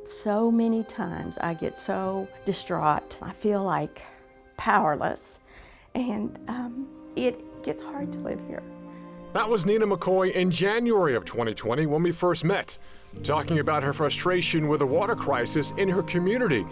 So many times I get so distraught. I feel like powerless, and it gets hard to live here. That was Nina McCoy in January of 2020 when we first met, talking about her frustration with the water crisis in her community.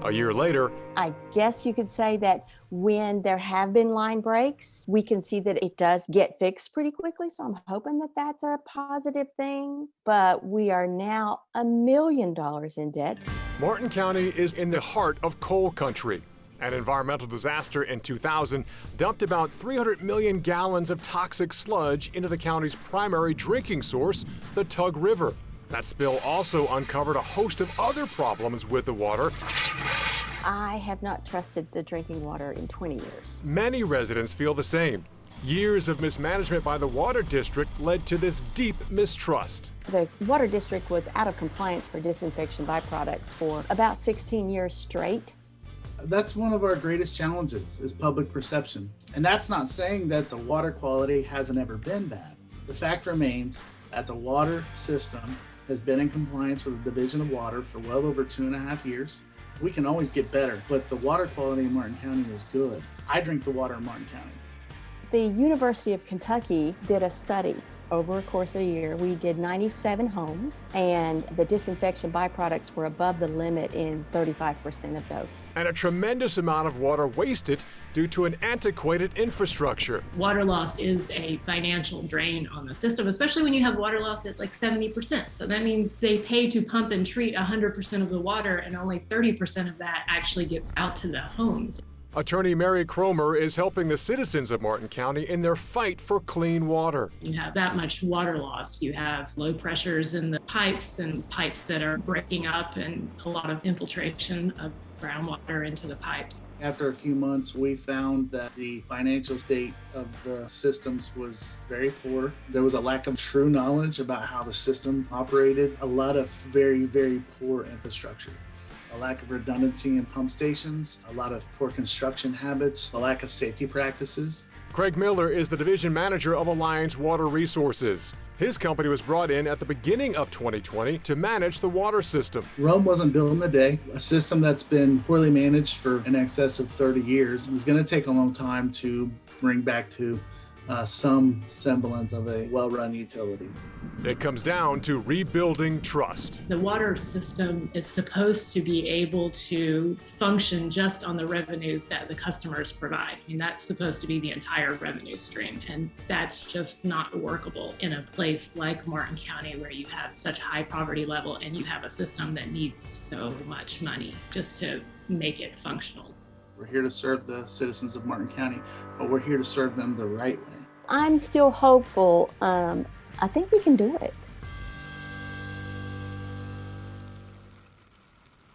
A year later, I guess you could say that when there have been line breaks, we can see that it does get fixed pretty quickly. So I'm hoping that that's a positive thing. But we are now $1 million in debt. Martin County is in the heart of coal country. An environmental disaster in 2000 dumped about 300 million gallons of toxic sludge into the county's primary drinking source, the Tug River. That spill also uncovered a host of other problems with the water. I have not trusted the drinking water in 20 years. Many residents feel the same. Years of mismanagement by the water district led to this deep mistrust. The water district was out of compliance for disinfection byproducts for about 16 years straight. That's one of our greatest challenges is public perception. And that's not saying that the water quality hasn't ever been bad. The fact remains that the water system has been in compliance with the Division of Water for well over 2.5 years. We can always get better, but the water quality in Martin County is good. I drink the water in Martin County. The University of Kentucky did a study over a course of a year. We did 97 homes, and the disinfection byproducts were above the limit in 35% of those. And a tremendous amount of water wasted due to an antiquated infrastructure. Water loss is a financial drain on the system, especially when you have water loss at like 70%. So that means they pay to pump and treat 100% of the water, and only 30% of that actually gets out to the homes. Attorney Mary Cromer is helping the citizens of Martin County in their fight for clean water. You have that much water loss. You have low pressures in the pipes and pipes that are breaking up, and a lot of infiltration of groundwater into the pipes. After a few months, we found that the financial state of the systems was very poor. There was a lack of true knowledge about how the system operated, a lot of very, very poor infrastructure. A lack of redundancy in pump stations, a lot of poor construction habits, a lack of safety practices. Craig Miller is the division manager of Alliance Water Resources. His company was brought in at the beginning of 2020 to manage the water system. Rome wasn't built in a day. A system that's been poorly managed for in excess of 30 years is going to take a long time to bring back to some semblance of a well-run utility. It comes down to rebuilding trust. The water system is supposed to be able to function just on the revenues that the customers provide. I mean, that's supposed to be the entire revenue stream, and that's just not workable in a place like Martin County where you have such high poverty level and you have a system that needs so much money just to make it functional. We're here to serve the citizens of Martin County, but we're here to serve them the right way. I'm still hopeful. I think we can do it.